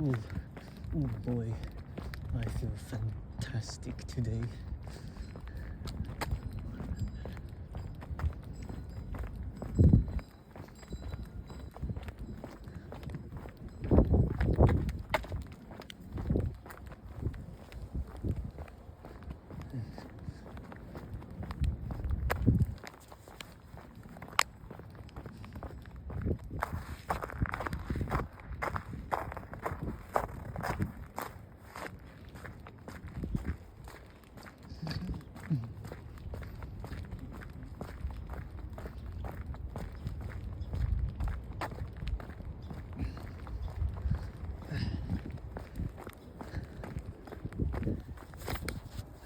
Ooh, ooh boy, I feel fantastic today.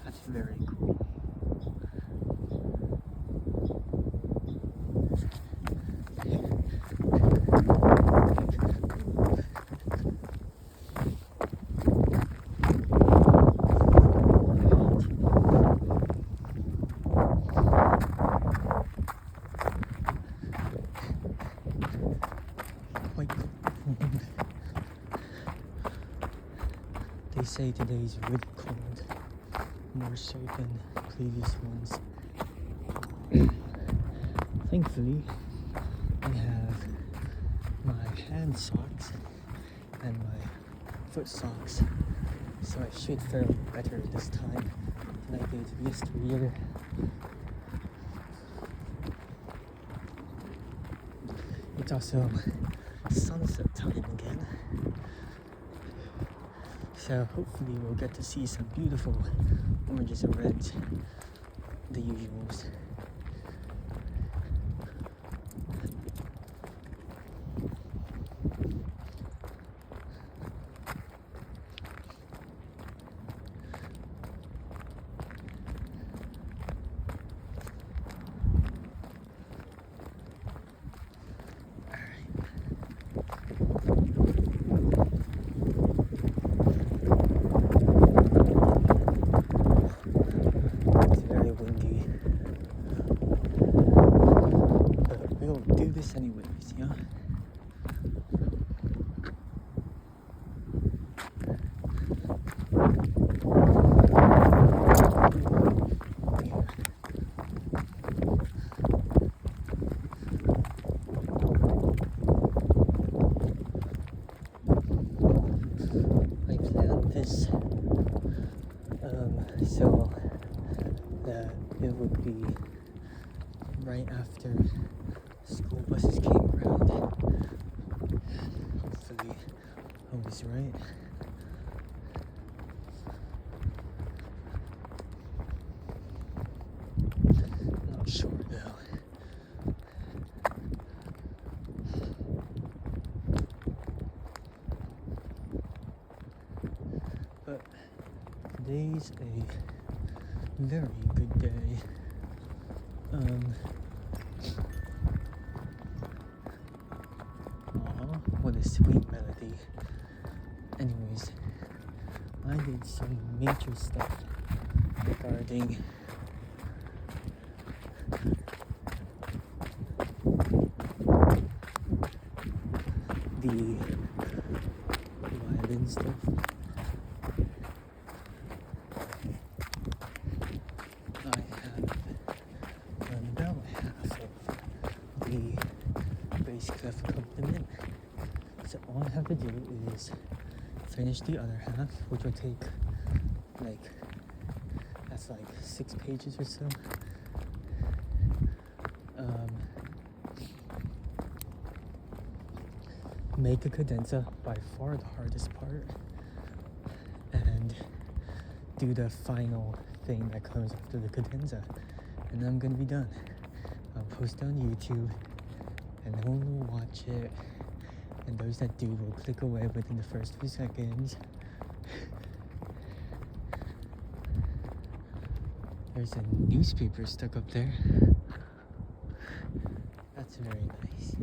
That's very cool. Quite cold. They say today is really cold, more so than previous ones. Thankfully, I have my hand socks and my foot socks, so I should fare better this time than I did yesterday. It's also sunset time again, so hopefully we'll get to see some beautiful oranges and reds, the usuals. It's very windy, but we'll do this anyways, yeah? I planned this so that it would be right after school buses came around. Hopefully I was right. Not sure though. But today's a very good day. Aw, what a sweet melody. Anyways, I did some major stuff regarding the violin stuff. I have done about half of the bass clef accompaniment, so all I have to do is finish the other half, which will take that's like 6 pages or so. Make a cadenza, by far the hardest part, and do the final thing that comes after the cadenza, and then I'm gonna be done. I'll post it on YouTube, and no one will watch it, and those that do will click away within the first few seconds. There's a newspaper stuck up there. That's very nice.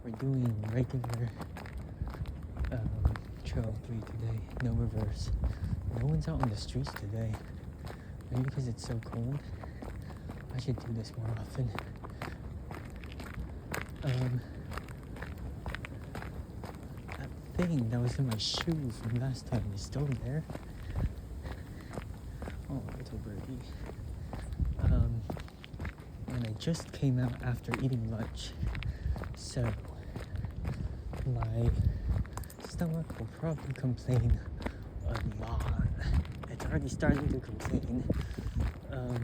We're doing regular trail 3 today, no reverse. No one's out on the streets today. Maybe because it's so cold. I should do this more often. thing that was in my shoe from last time is still there. Oh, little birdie. And I just came out after eating lunch, so my stomach will probably complain a lot. It's already starting to complain. Oh,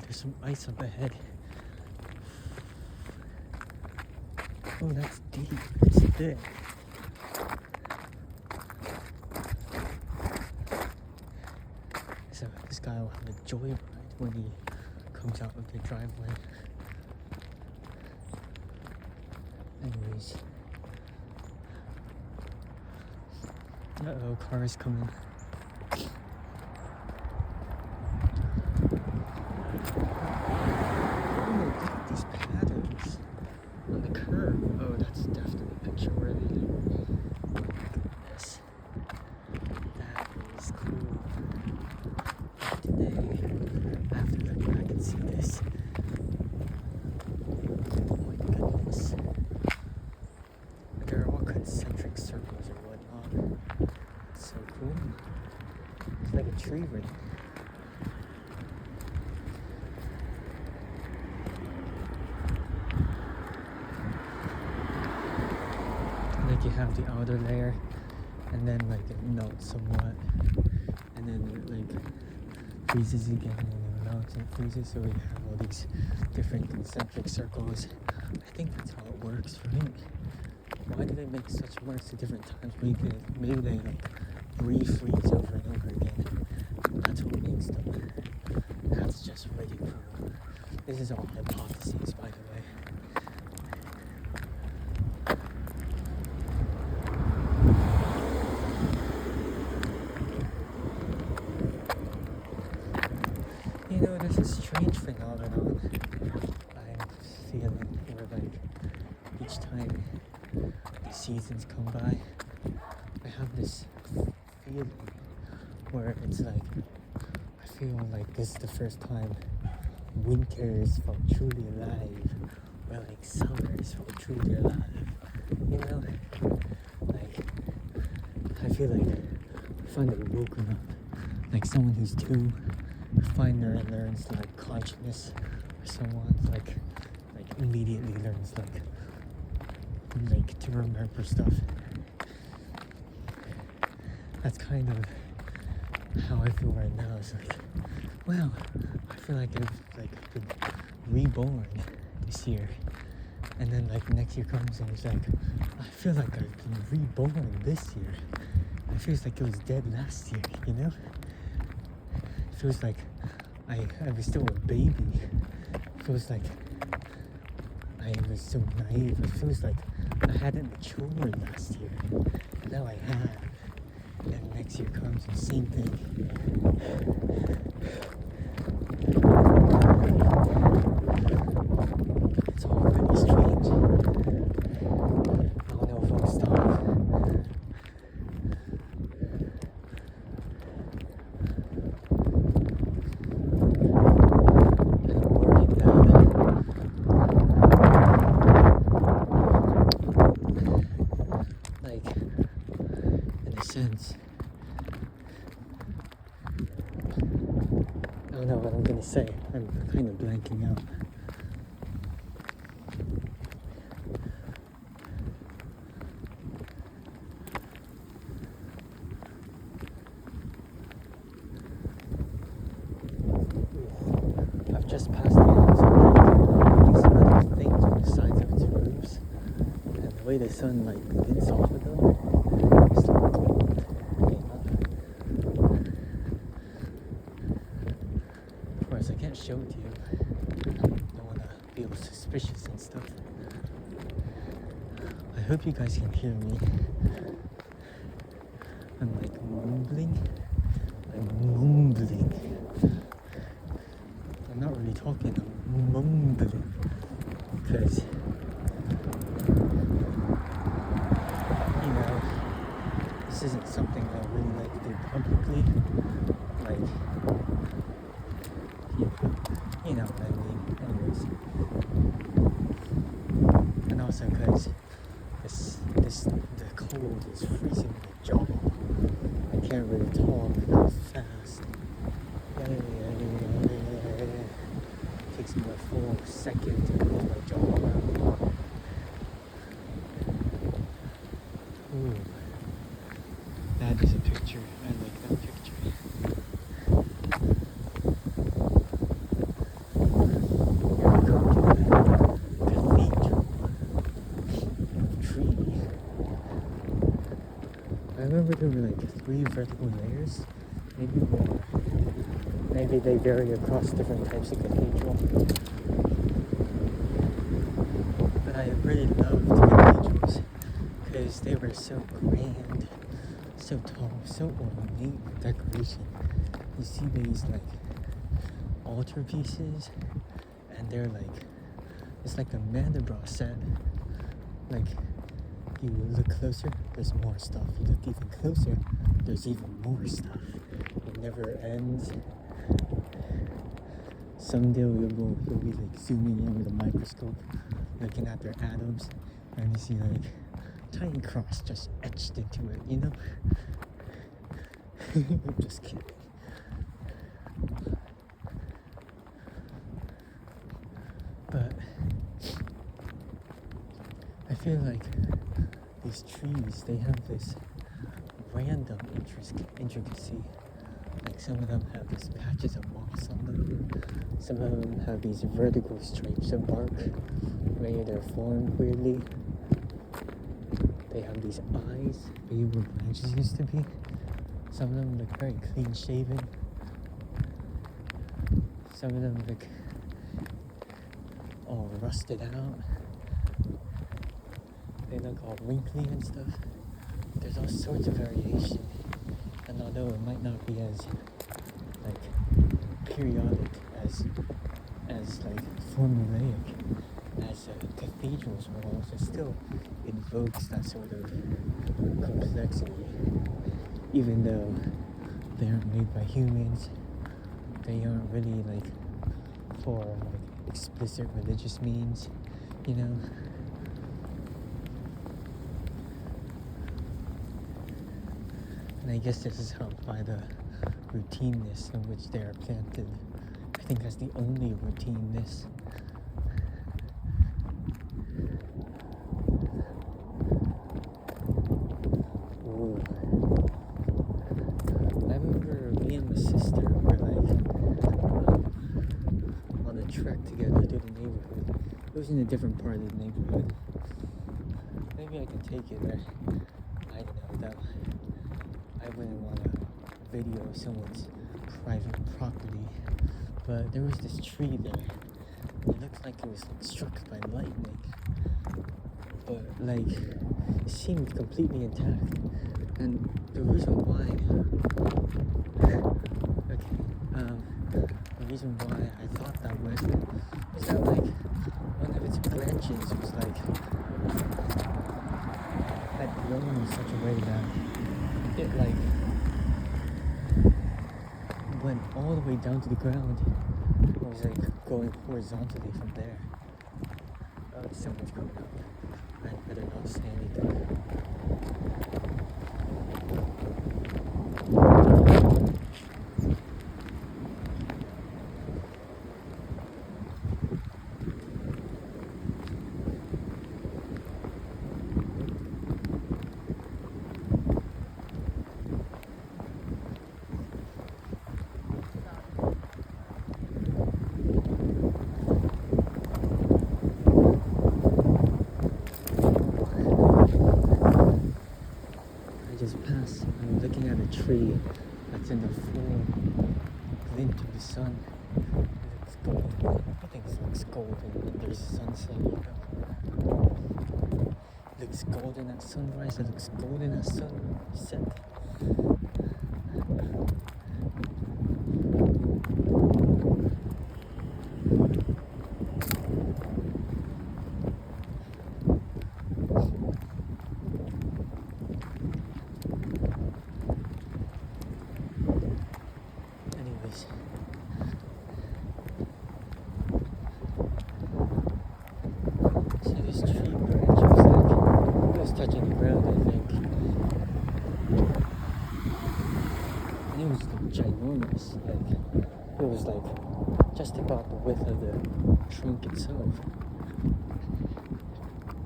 there's some ice up ahead. Oh, that's deep. It's thick. So this guy will have a joyride when he comes out of the driveway. Anyways. Uh-oh, car is coming. Oh, look at these patterns on the curb. Oh, that's definitely picture worthy. Oh my goodness. That is cool. Today, after looking back and see this. Oh my goodness. They're all concentric circles or whatnot. It's so cool. It's like a tree ring. Like you have the outer layer, and then like it melts somewhat, and then it like freezes again, and then melts and freezes. So you have all these different concentric circles. I think that's how it works, right? Why do they make such marks at different times? Maybe they like refreeze over and over again. That's what makes them. That's just really cool. This is all hypotheses, by the way. You know, there's a strange phenomenon I'm feeling where like each time the seasons come by, I have this feeling where it's like I feel like this is the first time winters felt truly alive, or like summers felt truly alive. You know, like I feel like I finally woken up, like someone who's two finally learns like consciousness, or someone like immediately learns like to remember stuff. That's kind of how I feel right now. It's like, wow, I feel like I've like been reborn this year. And then like next year comes and it's like, I feel like I've been reborn this year. It feels like it was dead last year, you know? It feels like I was still a baby. It feels like I was so naive. It feels like I hadn't matured last year. And now I have. And next year comes the same thing. It's all really strange. I don't know if I'll stop. And I'm worried that like in a sense I don't know what I'm gonna say. I'm kind of blanking out. I've just passed the house and these other things on the sides of its roofs, and the way the sun like glints off of them, it's like gold. Of course, I can't show it to you. I don't want to be all suspicious and stuff. I hope you guys can hear me. I'm like mumbling. I'm not really talking, I'm mumbling. Because, you know, this isn't something I really like to do publicly. Like, you know what I mean. Anyways. And also because this Takes me a full second to move my jaw around. Ooh, that is a picture. I like that picture. Here we come to the cathedral tree. I remember there were like 3 vertical layers, maybe more. Maybe they vary across different types of cathedral. But I really loved cathedrals because they were so grand, so tall, so ornate with decoration. You see these like altar pieces, and they're like, it's like a Mandelbrot set. Like, you look closer, there's more stuff. You look even closer, there's even more stuff. It never ends. Someday you'll be like zooming in with a microscope, looking at their atoms, and you see like tiny cross just etched into it, you know? I'm just kidding. But I feel like these trees, they have this random intricacy. Like some of them have these patches of moss on them. Some of them have these vertical stripes of bark. Maybe they're formed weirdly. They have these eyes, maybe where branches used to be. Some of them look very clean shaven. Some of them look all rusted out. They look all wrinkly and stuff. There's all sorts of variation. And although it might not be as like periodic as like formulaic as cathedrals walls, it still invokes that sort of complexity. Even though they aren't made by humans, they aren't really like for like explicit religious means, you know. And I guess this is helped by the routineness in which they are planted. I think that's the only routineness. Ooh. I remember me and my sister were like on a trek together through the neighborhood. It was in a different part of the neighborhood. Maybe I can take it there. I don't know though. I wouldn't want to video someone's private property, but there was this tree there. It looked like it was like struck by lightning, but like it seemed completely intact. And the reason why, the reason why I thought that was that like one of its branches was like had grown in such a way that it like went all the way down to the ground. It was like going horizontally from there. Oh, someone's coming up. I better not say anything. I'm looking at a tree that's in the full glint of the sun. It looks golden. Everything looks golden when there's sunset, you know. It looks golden at sunrise, it looks golden at sunset. See this tree branch was like, it was touching the ground, I think. And it was the ginormous. Like, it was like just about the width of the trunk itself.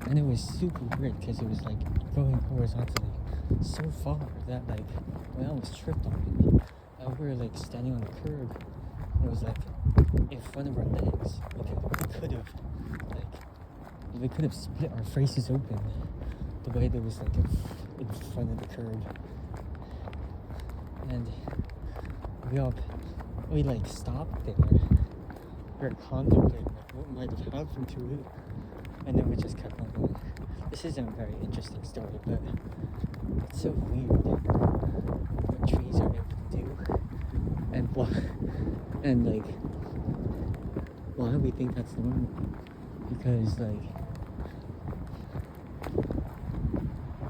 And it was super weird because it was like going horizontally so far that like I almost tripped on it. We were like standing on the curb. It was like in front of our legs. We could have split our faces open the way that was like in front of the curb. And we like stopped there. We were contemplating like what might have happened to it. And then we just kept on going. This isn't a very interesting story, but it's so weird what trees are able to do. And like why we think that's normal. Because like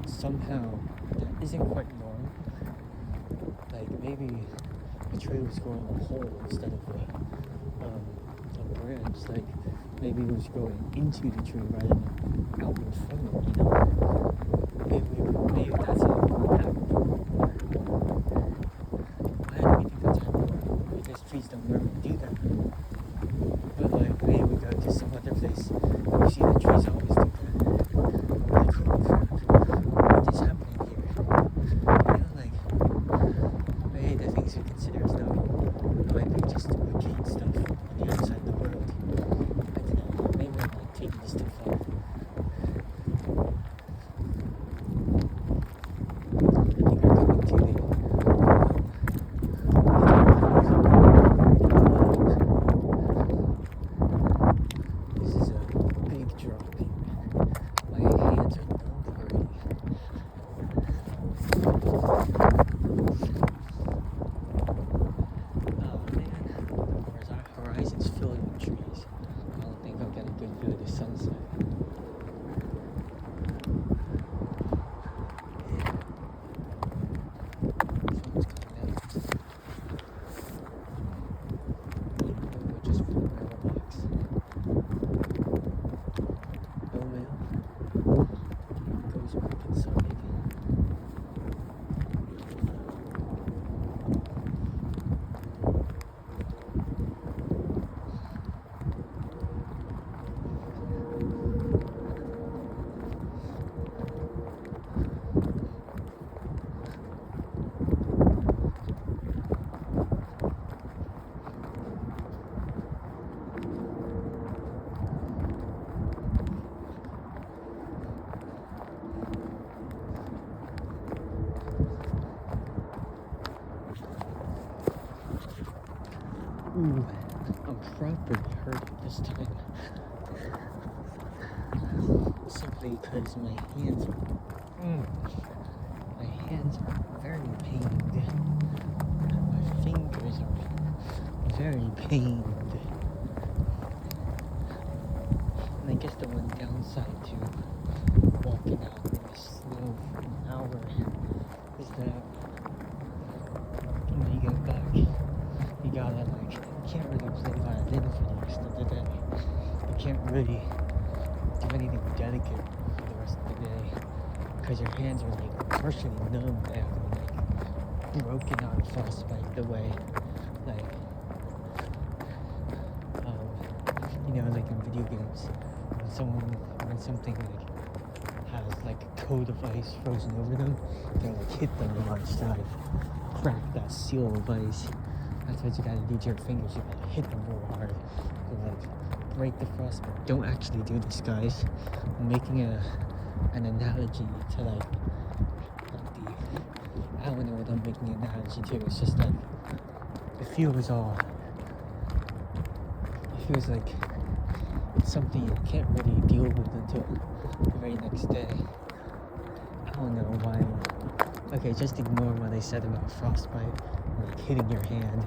somehow that isn't quite normal. Like maybe a tree was growing a hole instead of a branch. Like maybe it was growing into the tree rather than outward from it, you know? Maybe that's it. Why do we think that's happening? Because trees don't normally do that. But like maybe we go to some other place and we see that trees always do that. We're like, what is happening here? You know, like maybe the things we consider as normal might be just arcane stuff on the outside of the world. I don't know, maybe I'm like taking this too far. Ooh, I'm properly hurt this time. Simply because my hands are very pained. My fingers are very pained. And I guess the one downside to walking out in the snow for an hour is that when you get back, you gotta like, you can't really play violin for the rest of the day. You can't really do anything delicate for the rest of the day because your hands are like partially numb and like broken out of frostbite the way like you know, like in video games when something like has like a coat of ice frozen over them, they like hit them a bunch to like crack that seal of ice. That's what you gotta do to your fingers. You gotta hit them real hard to like break the frostbite. Don't actually do this, guys. I'm making an analogy to like I don't know what I'm making an analogy to. It's just like it feels like it's something you can't really deal with until the very next day. I don't know why. Okay, just ignore what I said about frostbite, like hitting your hand.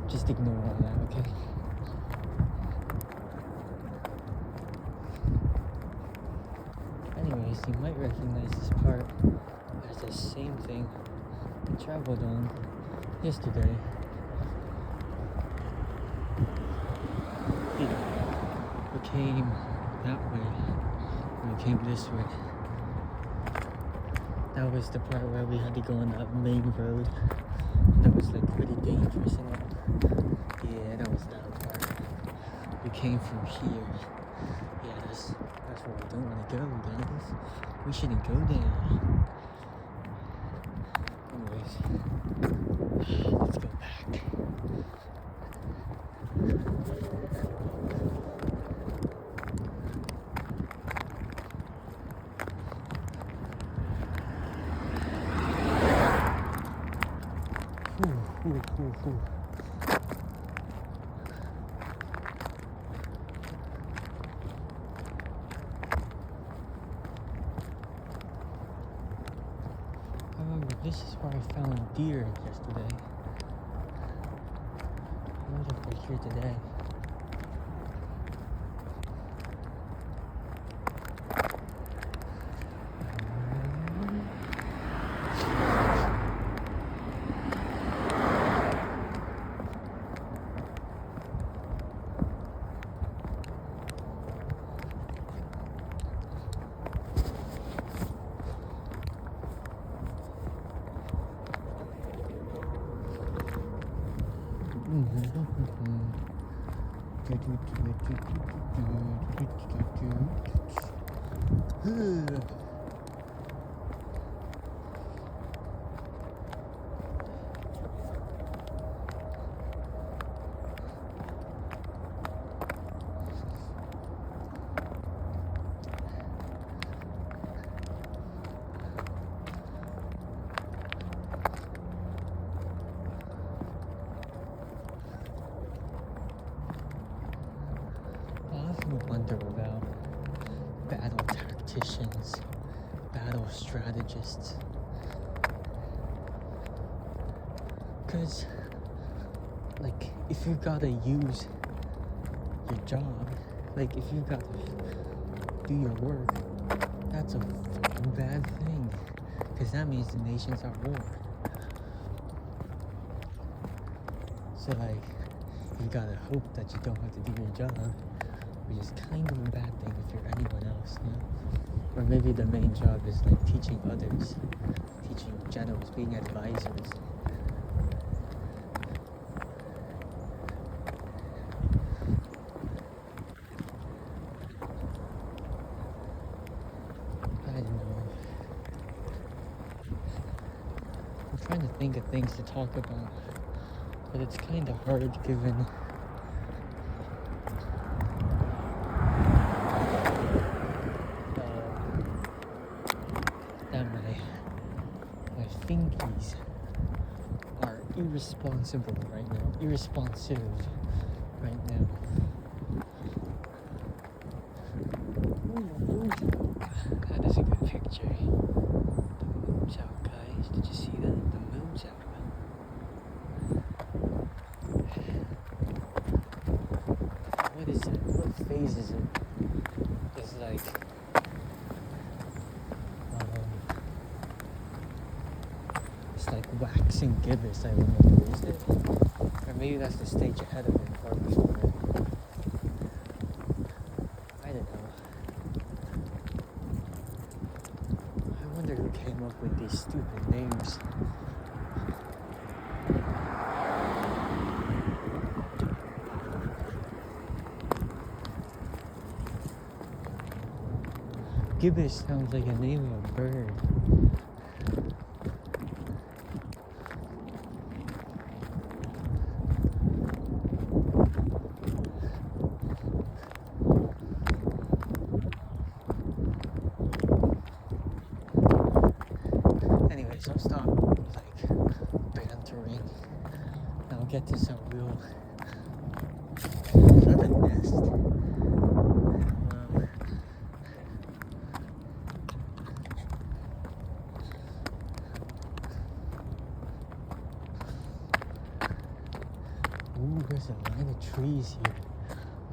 Just ignore all that, okay? Anyways, you might recognize this part as the same thing I traveled on yesterday. We came that way, and we came this way. That was the part where we had to go on that main road That was like pretty dangerous and all. Yeah, that was that part. We came from here. Yeah, that's where we don't want to go, guys. We shouldn't go there. Anyways, let's go back. Ooh. However, this is where I found deer yesterday. I wonder if they're here today. I often wonder about battle tacticians, battle strategists. Because, like, if you gotta use your job, like, if you gotta do your work, that's a fucking bad thing. Because that means the nation's at war. So, like, you gotta hope that you don't have to do your job, which is kind of a bad thing if you're anyone else, you know? Or maybe the main job is like teaching others, teaching generals, being advisors. I don't know. I'm trying to think of things to talk about, but it's kind of hard given that my fingies are irresponsive right now. That is a good picture. The moon's out, guys. Did you see that? The moon's out. What is it? What phase is it? It's like it's like waxing gibbous, I remember, is it? Or maybe that's the stage ahead of it or before it. I don't know. I wonder who came up with these stupid names. Gibbous sounds like a name of a bird. Anyways, I'll stop like bantering. I'll get to some real. Is that a nest? Ooh, there's a line of trees here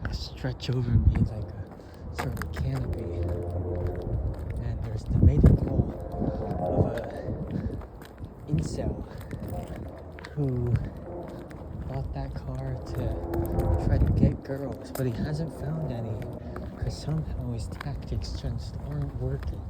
that stretch over me like a sort of canopy. And there's the mating call of a incel who bought that car to try to get girls, but he hasn't found any because somehow his tactics just aren't working.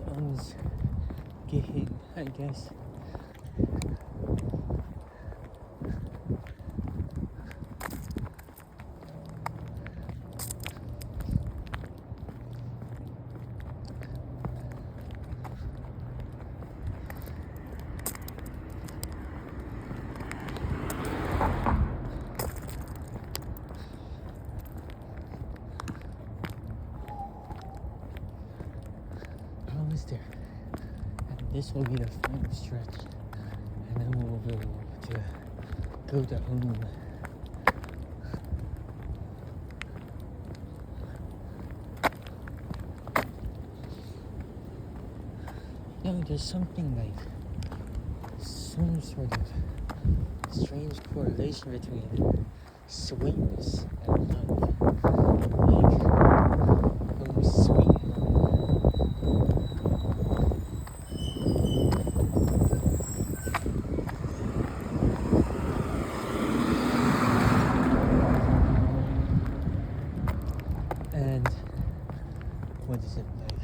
uns gehen, I guess. Almost there. And this will be the final stretch. And then we'll be able to go to home. You know, there's something like some sort of strange correlation between sweetness and love. Like, oh, sweet. And what is it like?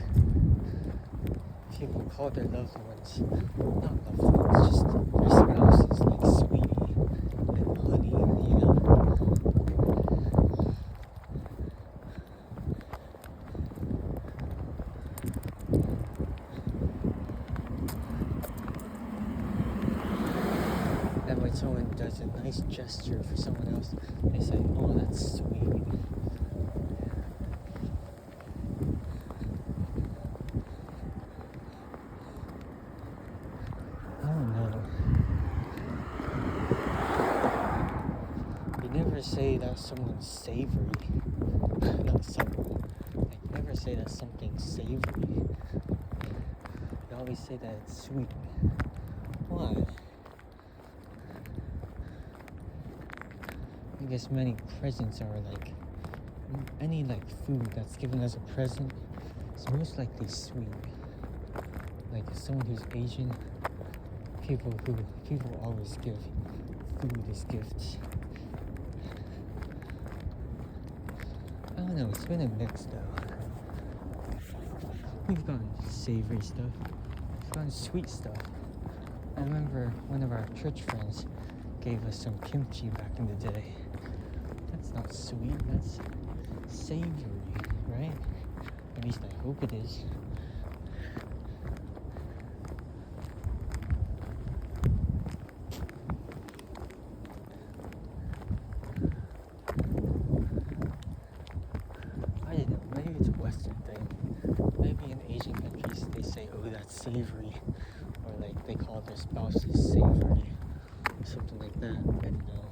People call their loved ones, not loved ones, just their spouses, like sweetie and honey, you know? And when someone does a nice gesture for someone else, they say, oh, that's sweet. I don't know. You never say that someone's savory. Not someone. Like, you never say that something's savory. You always say that it's sweet. Why? I guess many presents are like, any like food that's given as a present is most likely sweet. Like someone who's Asian, people always give food as gifts. I don't know, it's been a mix though. We've gotten savory stuff, we've gotten sweet stuff. I remember one of our church friends gave us some kimchi back in the day. That's not sweet, that's savory, right? At least I hope it is. I don't know, maybe it's a Western thing. Maybe in Asian countries they say, oh, that's savory. Or like they call their spouses savory. Or something like that. I don't know.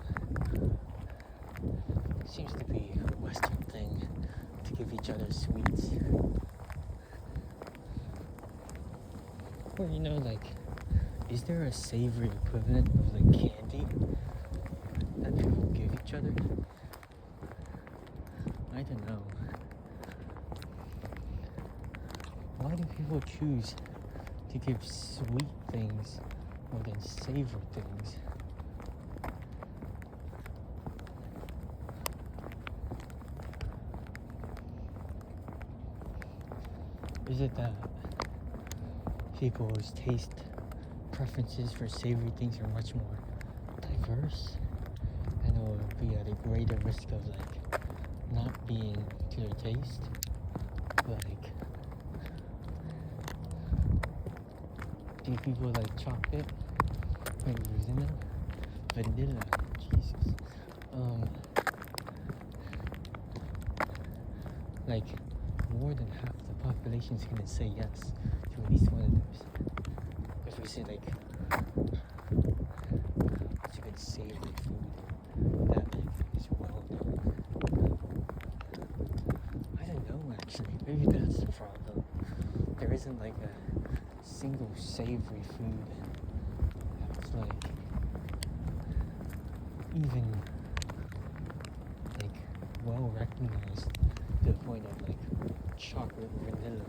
It seems to be a Western thing to give each other sweets. Or you know, like, is there a savory equivalent of like candy that people give each other? I don't know. Why do people choose to give sweet things more than savory things? Is it that people's taste preferences for savory things are much more diverse and will be at a greater risk of like not being to their taste? Like, do people like chocolate? Wait, vanilla? Jesus. Like, more than half the population is gonna say yes to at least one of those. If we say like, what's a good savory food that is well known? I don't know actually. Maybe that's the problem. There isn't like a single savory food that's like even like well recognized to the point of like chocolate vanilla.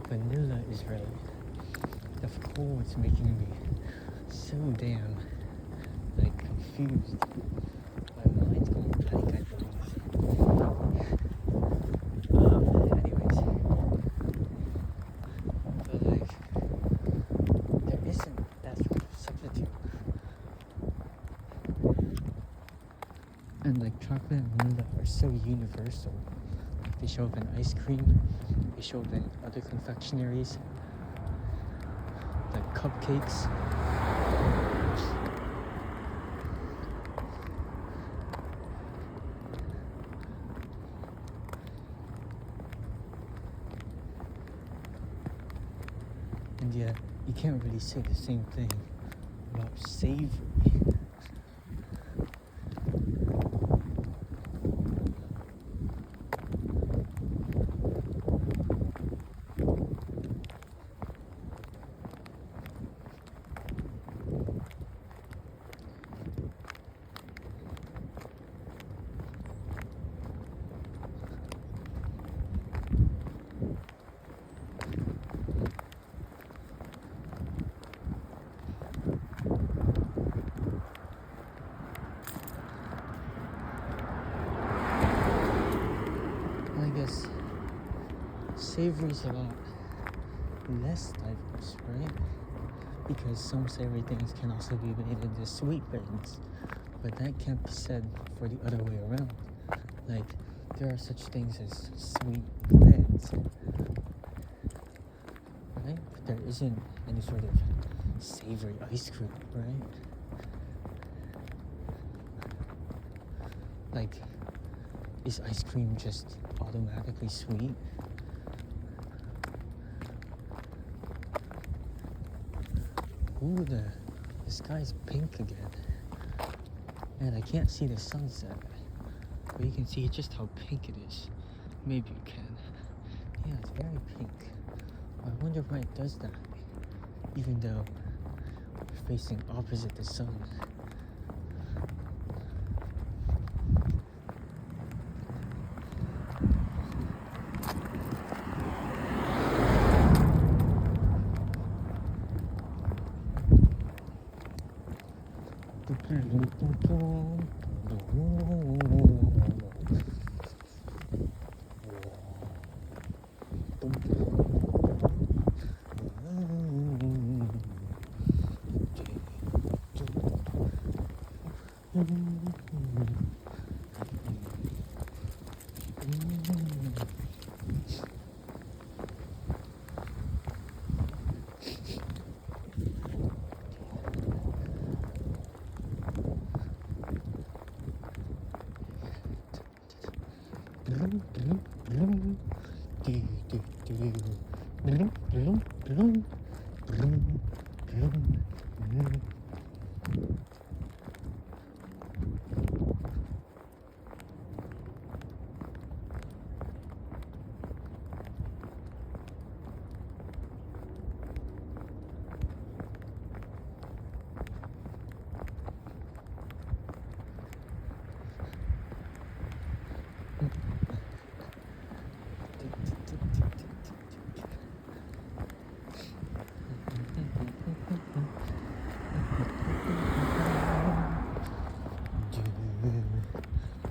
Vanilla is right. Of course, it's making me so damn like confused. My mind's going blank, I believe. And like chocolate and vanilla are so universal. Like, they show up in ice cream, they show up in other confectionaries, like cupcakes. And yet, you can't really say the same thing about savory. I guess savory's a lot less diverse, right? Because some savory things can also be made into sweet things, but that can't be said for the other way around. Like, there are such things as sweet breads, right? But there isn't any sort of savory ice cream, right? Like, is ice cream just automatically sweet? Ooh, the sky's pink again. And I can't see the sunset, but you can see just how pink it is. Maybe you can. Yeah, it's very pink. I wonder why it does that, even though we're facing opposite the sun.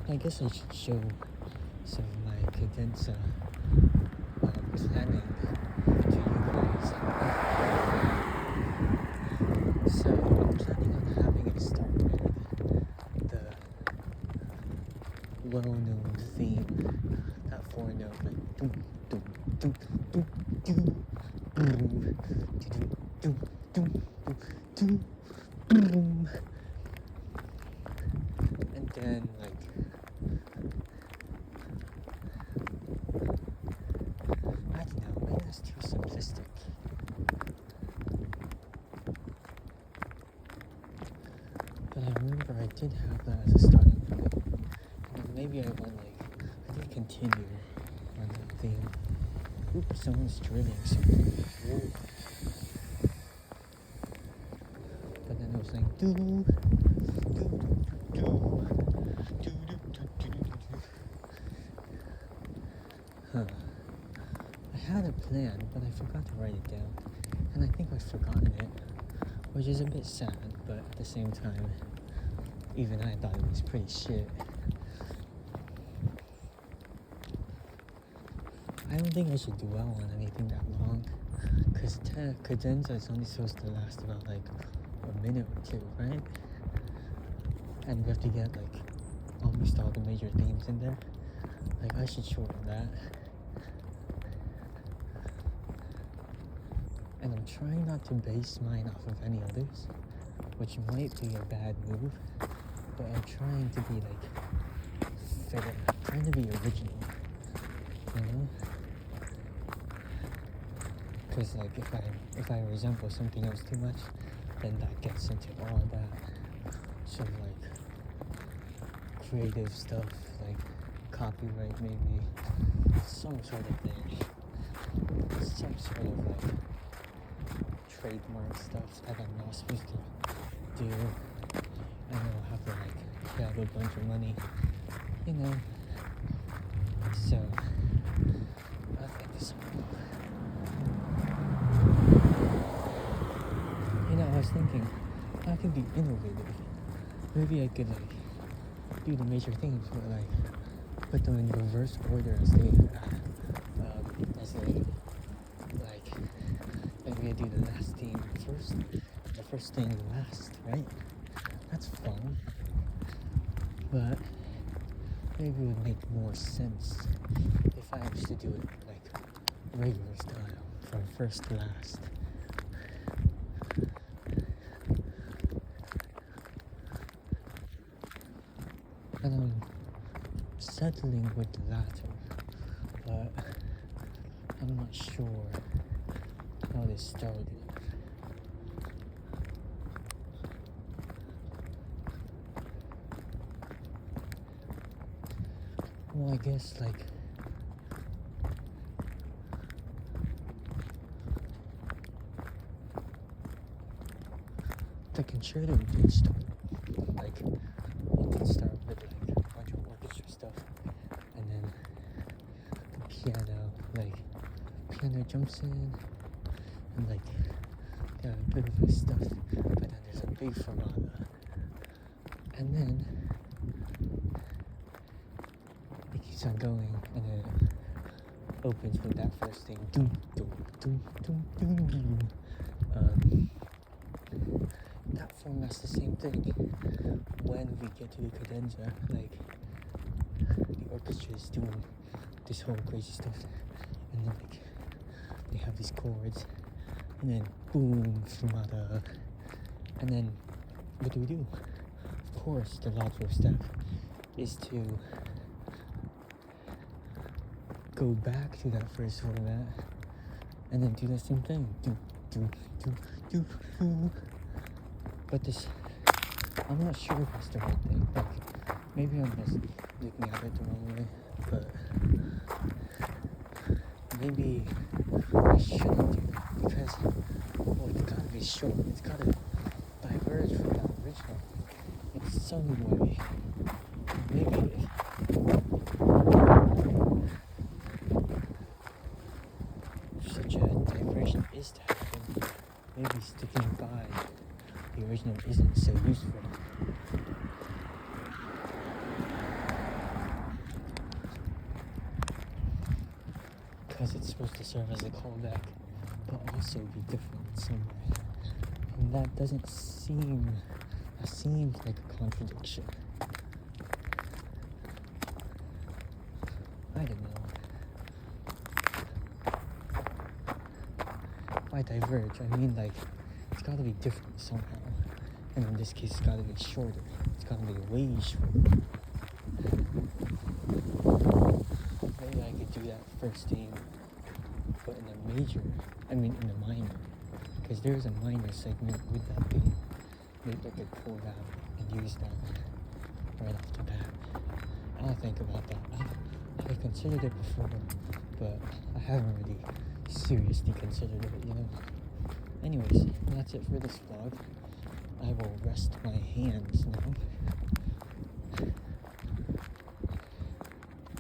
I guess I should show some of my cadenza planning to you guys. So I'm planning on having it start with the well-known theme, that 4-note, like doom doom doom doom doom boom doom doom doom boom, and then like I don't know, maybe that's too simplistic. But I remember I did have that as a starting point. And maybe I did continue on that theme. Oops, someone's drilling something. Whoa. But then it was like do do do do do. Huh. I had a plan, but I forgot to write it down. And I think I've forgotten it, which is a bit sad, but at the same time, even I thought it was pretty shit. I don't think I should dwell on anything that long, because cadenza is only supposed to last about like a minute or two, right? And we have to get like almost all the major themes in there. Like, I should shorten that. And I'm trying not to base mine off of any others, which might be a bad move, but I'm trying to be like fair, trying to be original, you know? Because like if I resemble something else too much, then that gets into all that sort of like creative stuff, like copyright maybe, some sort of thing, some sort of like trademark stuff that I'm not supposed to do, and I'll have to like grab a bunch of money, you know. So I think this I was thinking I could be innovative. Maybe I could like do the major themes, but like put them in reverse order as they like maybe I do the last theme first, the first thing last, right? That's fun, but maybe it would make more sense if I used to do it like regular style, from first to last. And I'm settling with the latter, but I'm not sure how this started. Well, I guess like the concerto did start like it did start with like a bunch of orchestra stuff, and then the piano jumps in, and like yeah, a bit of his stuff, but then there's a big fermata, and then it keeps on going, and then it opens with that first thing, doom doom doom doom doom doom. That format's the same thing. When we get to the cadenza, like the orchestra is doing this whole crazy stuff, and then like they have these chords, and then boom, fermata, and then what do? Of course, the logical step is to go back to that first format, and then do the same thing, do. But this, I'm not sure if it's the right thing. Like, maybe I'm just looking at it the wrong way, but maybe I shouldn't do that because, well, it's gotta be short. It's gotta diverge from that original in some way. Maybe if such a diversion is to happen, maybe sticking by the original isn't so useful. Because it's supposed to serve as a callback, but also be different in some way. And that doesn't seem, that seems like a contradiction. I don't know. By diverge, I mean like, it's gotta be different somehow. And in this case, it's gotta be shorter. It's gotta be way shorter. Maybe I could do that first theme, but in a major, in a minor. Because there's a minor segment with that theme. Maybe I could pull that and use that right off the bat. I'll think about that. I've considered it before, but I haven't really seriously considered it, you know? Anyways, that's it for this vlog. I will rest my hands now.